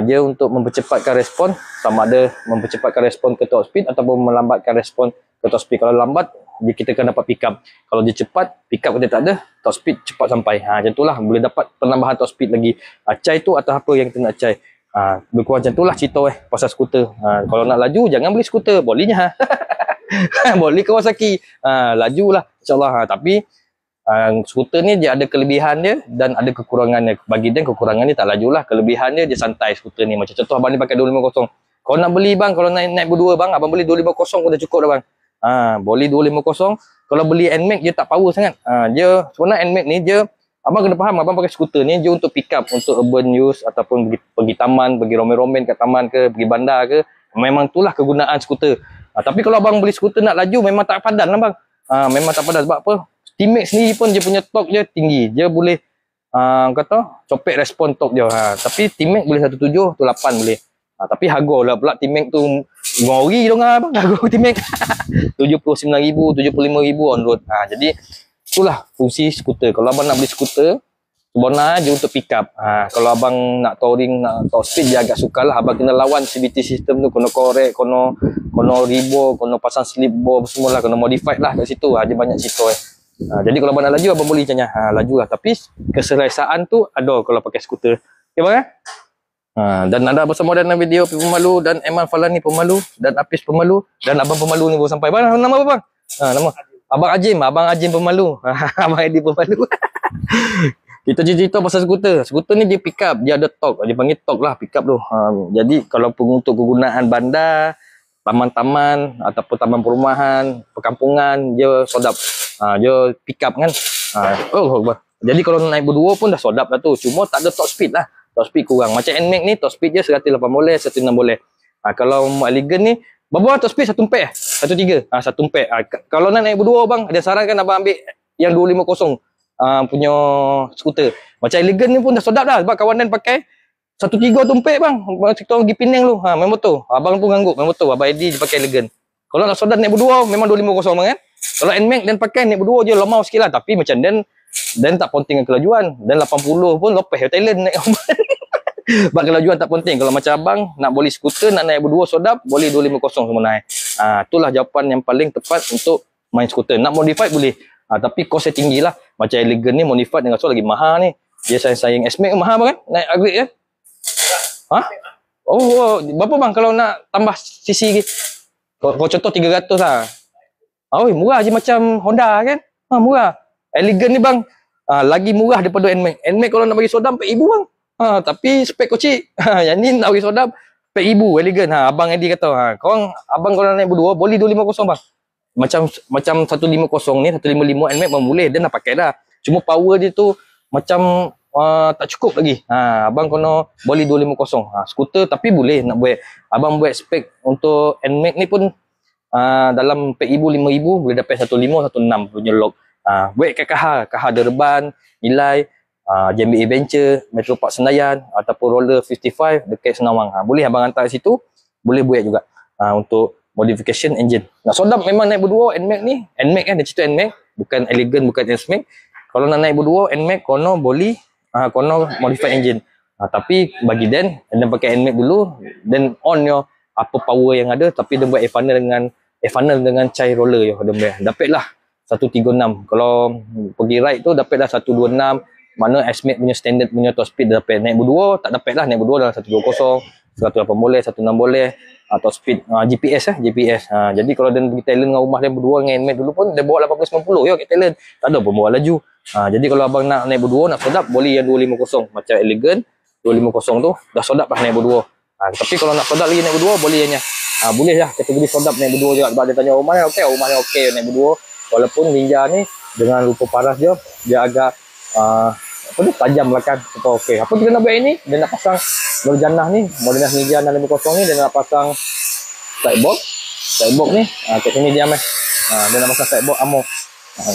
Dia untuk mempercepatkan respon, sama ada mempercepatkan respon ke top speed ataupun melambatkan respon ke top speed. Kalau lambat, kita akan dapat pick up. Kalau dia cepat, pick up kita tak ada, top speed cepat sampai. Macam tu lah, boleh dapat penambahan top speed lagi. Cai tu atau apa yang kita nak cai. Berkurang macam tu lah cerita pasal skuter. Kalau nak laju, jangan beli skuter. Bolehnya. Boleh Kawasaki. Laju lah, insyaAllah. Tapi skuter ni dia ada kelebihan dia dan ada kekurangannya. Bagi Dan kekurangan ni tak laju lah. Kelebihan dia santai skuter ni. Macam contoh abang ni pakai 250. Kalau nak beli bang, kalau naik berdua bang, abang beli 250 pun dah cukup dah bang. Boleh 250. Kalau beli NMAX dia tak power sangat. Dia sebenarnya NMAX ni dia, abang kena faham, abang pakai skuter ni dia untuk pick up, untuk urban use ataupun pergi taman, pergi romen-romen kat taman ke, pergi bandar ke. Memang itulah kegunaan skuter. Tapi kalau abang beli skuter nak laju memang tak padan lah bang. Memang tak padan sebab apa? T-Max ni pun dia punya torque dia tinggi. Dia boleh kata copek respon torque dia. Tapi T-Max boleh 17, 18 boleh. Tapi harga lah pula T-Max tu ngori dong bang. Harga T-Max 79,000, 75,000 on road. Jadi itulah fungsi skuter. Kalau abang nak beli skuter, sebenarnya dia untuk pick up. Kalau abang nak touring, nak top speed, dia agak sukar lah. Abang kena lawan CVT system tu, kena korek, kena rebo, kena pasang slip bore semua lah, kena modified lah kat situ. Dia banyak cerita jadi kalau abang nak laju, abang boleh macamnya. Laju lah. Tapi keselesaan tu ada kalau pakai skuter. Okay bang dan ada bersama dalam video Pemalu dan Eman Falani Pemalu dan Apis Pemalu dan abang Pemalu ni baru sampai. Bang, nama apa bang? Nama Abang Ajim Pemalu. Abang Edi Pemalu. Kita cerita pasal skuter. Skuter ni dia pick up, dia ada torque. Dia panggil torque lah pick up tu. Jadi kalau untuk kegunaan bandar, taman-taman ataupun taman perumahan, perkampungan, dia sodap. Dia pick up kan. Jadi kalau naik berdua pun dah sodap lah tu. Cuma tak ada top speed lah. Top speed kurang. Macam NMAX ni top speed dia 108 boleh, 106 boleh. Kalau Elegant ni berapa top speed? 1 ampere 1.3. 1 ampere. Kalau nak naik berdua bang, dia sarankan abang ambil yang 250 punya skuter. Macam Elegant ni pun dah sedap dah sebab kawan Dan pakai 1.3 tu ampere bang. Kita pergi Penang tu. Memang tu. Abang pun ngangguk. Memang tu. Abang Edi dia pakai Elegant. Kalau nak sedap naik berdua memang 250 bang kan. Kalau NMAX Dan pakai naik berdua je lemau sikit lah. Tapi macam Dan tak penting dengan kelajuan. Dan 80 pun lopeh Thailand naik sebab kelajuan tak penting. Kalau macam abang nak boleh skuter, nak naik berdua sodap, boleh 250 sebenarnya. Itulah jawapan yang paling tepat untuk main skuter. Nak modify boleh. Tapi kos dia tinggi lah. Macam Elegant ni modify dengan so lagi mahal ni. Dia sayang S-Max mahal bang kan? Naik upgrade kan? Berapa bang kalau nak tambah cc lagi? Kalau contoh 300 lah. Murah je macam Honda kan? Murah. Elegant ni bang, lagi murah daripada NMAX. NMAX kalau nak bagi sodam 4,000 bang. Tapi spek kecil. Yang ni nak bagi sodam 4,000 Elegant. Abang Edi kata, abang kalau naik berdua boleh 250 bang. Macam 150 ni, 155 NMAX memang boleh. Dia nak pakai dah. Cuma power dia tu macam tak cukup lagi. Abang kena boleh 250. Skuter tapi boleh nak buat. Abang buat spek untuk NMAX ni pun dalam 4,000, 5,000 boleh dapat 15, 16 punya lock. Buat kat KH Derban, Nilai, JMB Adventure, Metro Park Senayan ataupun Roller 55 dekat Senawang. Boleh abang hantar kat situ, boleh buat juga untuk modification engine. Nak sodap memang naik berdua NMAX ni. NMAX kan, dia cerita NMAX, bukan Elegant, bukan S-Max. Kalau nak naik berdua NMAX, kono boleh, kono modify engine. Tapi bagi Dan pakai NMAX dulu, dan on yo apa power yang ada, tapi dia buat air funnel dengan chai roller yo. Dia dapatlah 136. Kalau pergi ride tu dapatlah 126. Mana S-Max punya standard punya top speed dia dapat. Naik berdua tak dapat lah. Naik berdua dalam 120, 108 boleh, 16 boleh. Top speed GPS GPS. Jadi kalau dia pergi Thailand dengan rumah dia berdua dengan NMAX dulu pun dia bawa 80-90 yo kat Thailand. Tak ada pun bawa laju. Jadi kalau abang nak naik berdua, nak sedap, boleh yang 250 macam Elegant 250 tu dah sedap lah naik berdua. Tapi kalau nak sedap lagi naik berdua, boleh yang boleh lah kategori sodap naik berdua juga. Sebab dia tanya rumahnya okey, rumahnya okey naik berdua. Walaupun Ninja ni dengan rupa paras dia agak apa tu, tajam belakang. Okey. Apa kita nak buat ini? Dia nak pasang Nurjannah ni, Modenas Ninja 650 ni, dia nak pasang sidebox. Sidebox ni, kat sini dia dia nak pasang sidebox Amo.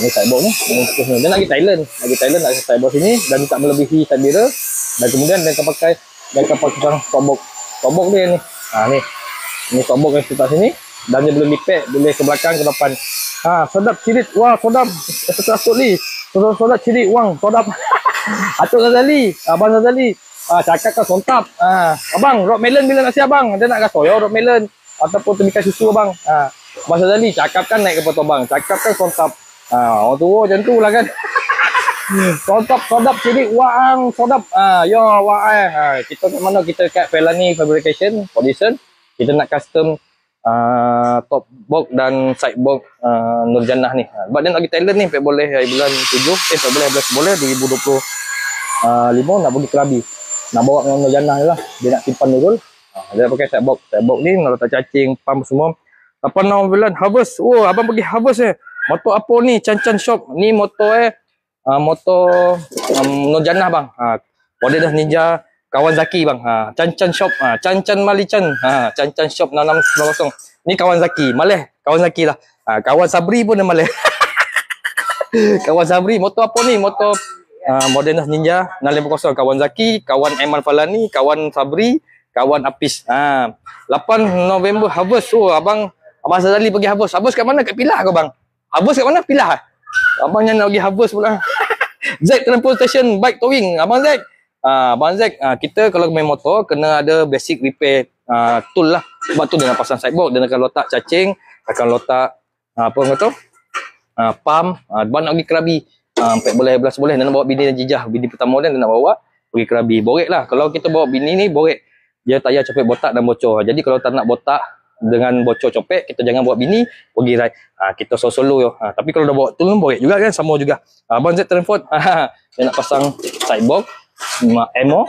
Ni sidebox ni, dia nak pergi Thailand. Nak pasang sidebox sini dan tak melebihi side mirror. Dan kemudian dia akan pakai pasang topbox. Topbox dia ni. Ni topbox yang letak sini dan dia boleh lipat, boleh ke belakang, ke depan. Sodap cirit. Wah, sodap. Atuk Li. Sodap cirit wang, sodap. Atuk Razali, Abang Razali. Cakap kan sontap. Abang, rock melon bila nak siap abang? Dia nak kata rock melon ataupun temikan susu abang. Abang Razali, cakap kan naik ke potong bang. Cakap kan sontap. Orang tua macam tu lah kan. Sodap cirit wang, sodap. Kita kat mana? Kita kat Felani Fabrication, Audition. Kita nak custom top box dan side box Nurjannah ni. Sebab dia nak pergi Thailand ni, boleh bulan 7, boleh 2025 nak pergi Krabi. Nak bawa dengan Nurjannah ni lah. Dia nak simpan Nurul. Dia pakai side box. Side box ni nak letak cacing, pump semua. 8 bulan harvest. Oh, abang pergi harvest motor apa ni? Chan Shop. Ni motor motor Nurjannah bang. Modenas Ninja kawan Zaki bang. Chan Shop. Chan Malichan. Chan Shop 6690. Ni kawan Zaki. Maleh. Kawan Zaki lah. Kawan Sabri pun dia maleh. Kawan Sabri. Motor apa ni? Motor Modenas Ninja 650. Kawan Zaki. Kawan Eman Falani. Kawan Sabri. Kawan Apis. 8 November harvest. Oh, Abang Sazali pergi harvest. Harvest kat mana? Kat Pilah ke bang? Harvest kat mana? Pilah. Abangnya nak pergi harvest pula. Zack Transportation Bike Towing. Abang Zack. Abang Zack, kita kalau main motor kena ada basic repair tool lah. Sebab tu dia nak pasang sidebox, dia akan letak cacing, akan letak apa kata? Pump, abang nak pergi Krabi. 14 boleh, dia nak bawa bini dan jijah. Bini pertama dia nak bawa pergi Krabi. Borek lah. Kalau kita bawa bini ni borek. Dia tayar copek botak dan bocor. Jadi kalau tak nak botak dengan bocor copek, kita jangan bawa bini pergi ride. Kita solo tapi kalau dah bawa tool borek juga kan, sama juga. Abang Zack Transport dia nak pasang sidebox, ammo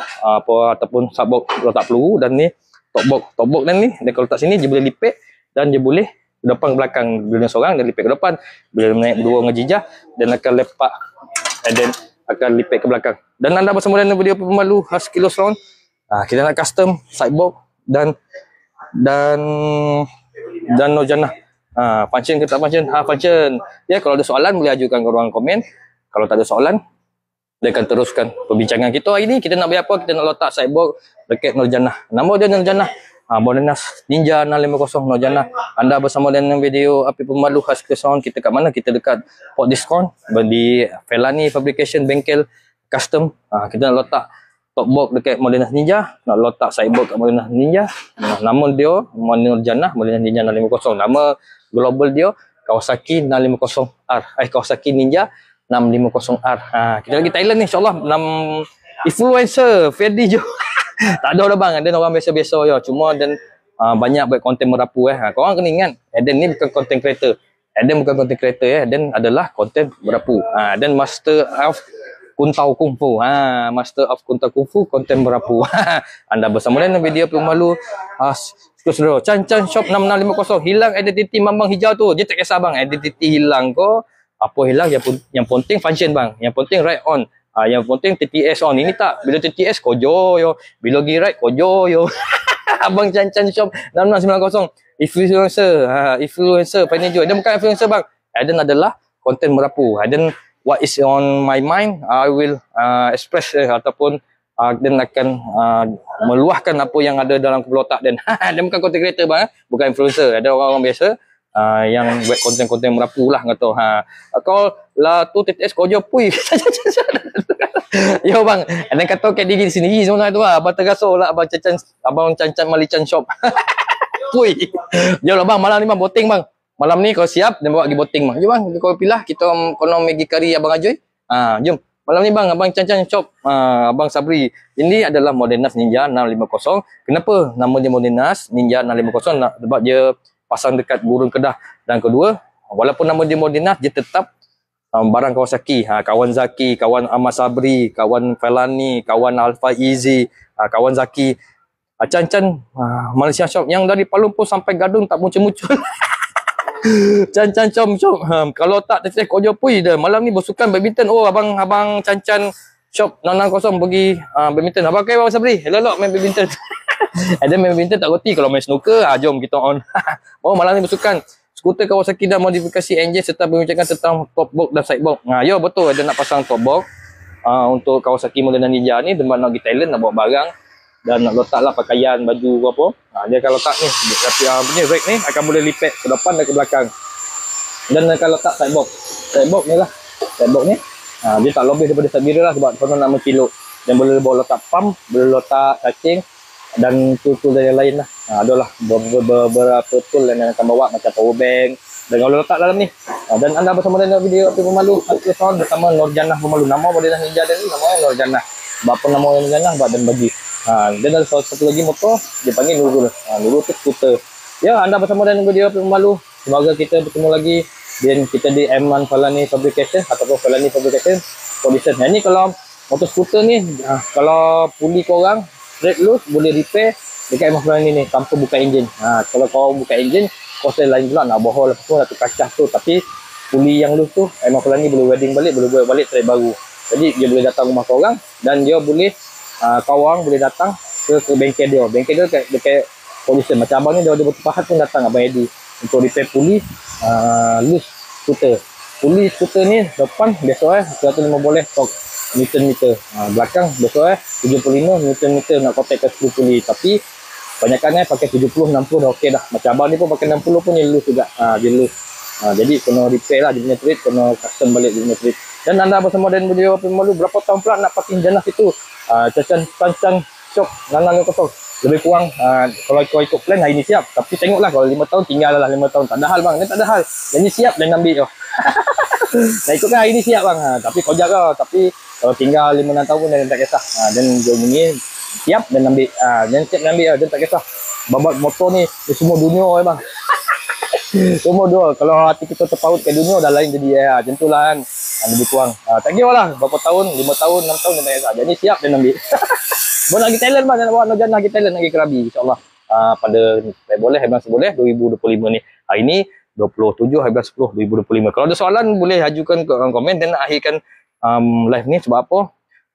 ataupun subbox letak peluru, dan ni topbox dan ni dia kalau letak sini dia boleh lipat dan dia boleh depan ke belakang. Bila seorang dia lipat ke depan, bila naik berdua dengan jijah dan akan lepak dan akan lipat ke belakang. Dan anda bersama dengan video pemalu khas Kilo Salon. Kita nak custom sidebox dan Nurjannah. Function ke tak function? Function. Ya, kalau ada soalan boleh ajukan ke ruang komen. Kalau tak ada soalan, dia akan teruskan perbincangan kita hari ni. Kita nak buat apa? Kita nak letak sidebox dekat Nurjannah. Nama dia Nurjannah. Modenas Ninja 650 Nurjannah. Anda bersama dengan video Api Pemalu khas Keson. Kita kat mana? Kita dekat Port Discount di Felani Fabrication Bengkel Custom. Kita nak letak top box dekat Modenas Ninja, nak letak sidebox kat Modenas Ninja. Nama dia Nurjannah Modenas Ninja 650. Nama global dia Kawasaki 650R. Kawasaki Ninja 650R. Kita lagi Thailand ni, insyaAllah. Influencer Ferdi Jo. Tak ada dah bang, ada orang biasa-biasa je. Cuma dan banyak buat konten merapu Korang kena ingat, Eden ni bukan content creator. Eden bukan content creator Eden adalah konten merapu. Eden master of Kuntau Kungfu. Master of Kuntau Kungfu, konten merapu. Anda bersama dengan video pemalu saudara. Chan Shop 6650. Hilang identiti mambang hijau tu. Dia tak kisah bang, identiti hilang ko. Apa hilang, yang penting function bang. Yang penting ride on. Yang penting TTS on. Ini tak, bila TTS kojo yo, bila pergi ride kojo yo. Abang Chan Shop 6690. Influencer Fanny Jo. Dia bukan influencer bang. Eden adalah konten merapu. Eden what is on my mind, I will express ataupun dan akan meluahkan apa yang ada dalam kepala otak dan dia bukan content creator bang, bukan influencer. Ada orang-orang biasa yang buat konten-konten merapu lah kata. Kau lah tu TTS kau je pui. Yo bang, ada kata kat diri sendiri sebenarnya tu abang terasa lah abang Chan Malichan Shop. Pui. Yo lah bang, malam ni bang boting bang. Malam ni kau siap dan bawa pergi boting bang. Jom bang, kau pilah kita kono Maggi kari abang Ajoy. Jom. Malam ni bang, abang Chan Shop, abang Sabri. Ini adalah Modenas Ninja 650. Kenapa nama dia Modenas Ninja 650? Sebab dia pasang dekat burung Kedah. Dan kedua, walaupun nama dia Modenas, dia tetap barang Kawasaki. Kawan Zaki, kawan Ahmad Sabri, kawan Felani, kawan Alpha Easy, kawan Zaki. Chan Malaysia Shop yang dari Kuala Lumpur sampai Gadung tak muncul-muncul. Chan Shop. Kalau tak teteh kojo pui dah. Malam ni bersukan badminton. Oh abang Chan Shop 660 pergi badminton. Abang Bang Sabri. Elok main badminton. Ada main badminton tak reti. Kalau main snooker, jom kita on. Oh malam ni bersukan. Skuter Kawasaki dan modifikasi enjin serta membincangkan tentang top box dan side box. Ya betul ada nak pasang top box. Untuk Kawasaki Modern Ninja ni memang nak pergi Thailand nak bawa barang dan nak letaklah pakaian baju apa. Dia akan letak ni tapi punya rack ni akan boleh lipat ke depan dan ke belakang. Dan akan letak side box. Side box ni lah. Side box ni dia tak lebih daripada sabira lah sebab konon nak kilo. Dan boleh bawa letak pump, boleh letak cacing dan tool-tool dan yang lain lah. Adalah beberapa tool yang akan bawa macam power bank dan kalau letak dalam ni. Dan anda bersama dengan video Api Pemalu Sound bersama Nurjanah Pemalu. Nama model Ninja dan ni namanya Nurjanah. Bapa nama Nurjanah dan bagi. Dan ada satu lagi motor dia panggil Nurul. Nurul tu skuter. Ya, anda bersama dengan video Api Pemalu. Semoga kita bertemu lagi dan kita di M1 Falani Fabrication ataupun Falani Fabrication Condition. Yang ni kalau motor skuter ni kalau puli korang straight loose boleh repair dekat M1 Falani ni tanpa buka enjin. Kalau kau buka enjin proses lain pula nak bohol lepas tu nak tukar cas tu, tapi puli yang loose tu M1 Falani boleh welding balik, boleh buat balik tray baru. Jadi dia boleh datang rumah korang dan dia boleh korang boleh datang ke bengkel dia. Bengkel dia dekat Condition. Macam abang ni dia betul pahat pun datang Abang Eddie untuk repair puli loose skuter. Puli skuter ni depan biasa 150 tok Newton-meter. Belakang biasa 75 Newton-meter nak kontak ke 10 puli. Tapi kebanyakannya pakai 70, 60 dah okey dah. Macam abang ni pun pakai 60 pun dia loose juga. Dia loose. Jadi kena repair lah dia punya treat, kena custom balik dia punya treat. Dan anda bersama dengan video Api Pemalu berapa tahun pula nak parking jenah itu? Chan Shop 660. Lebih kurang kalau kau ikut plan hari ni siap. Tapi tengoklah kalau 5 tahun tinggal lah 5 tahun. Tak ada hal bang, dia tak ada hal. Yang ni siap dan ambil je. Nak ikutkan hari ni siap bang. Tapi kau jaga. Tapi kalau tinggal 5-6 tahun pun dia tak kisah. Dan dia ni siap dan ambil. Dan siap dan ambil dan tak kisah. Babat motor ni semua dunia bang. Semua dua. Kalau hati kita terpaut ke dunia dah lain jadi macam tu lah kan. Lebih kurang. Tak kira lah. Berapa tahun, 5 tahun, 6 tahun dan tak kisah. Jadi siap dan ambil. Boleh nak pergi Thailand bang. Nak bawa Nurjanah pergi Thailand nak pergi Krabi. InsyaAllah. Pada boleh, 11 2025 ni. Hari ni 27 11 10 2025. Kalau ada soalan boleh ajukan ke komen dan nak akhirkan live ni sebab apa?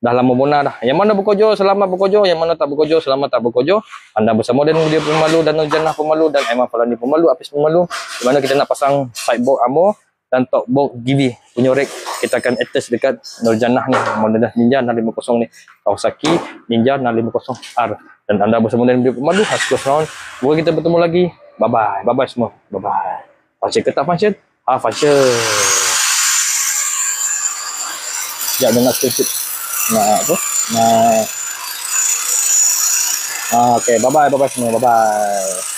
Dah lama bona dah. Yang mana berkojo selamat berkojo, yang mana tak berkojo selamat tak berkojo. Anda bersama dengan video Pemalu dan Nurjanah Pemalu dan M1 Falani Pemalu, Apis Pemalu. Di mana kita nak pasang side box Amo dan top box GV punya rack. Kita akan attach dekat Nurjanah ni, model Ninja 650 ni. Kawasaki Ninja 650R. Dan anda bersama dengan video Pemalu, Hasil Sound. Semoga kita bertemu lagi. Bye bye. Bye bye semua. Bye bye. Function ke tak function? Function. Sekejap dia nak skip. Nak apa? Nah. Okay, bye bye semua. Bye bye.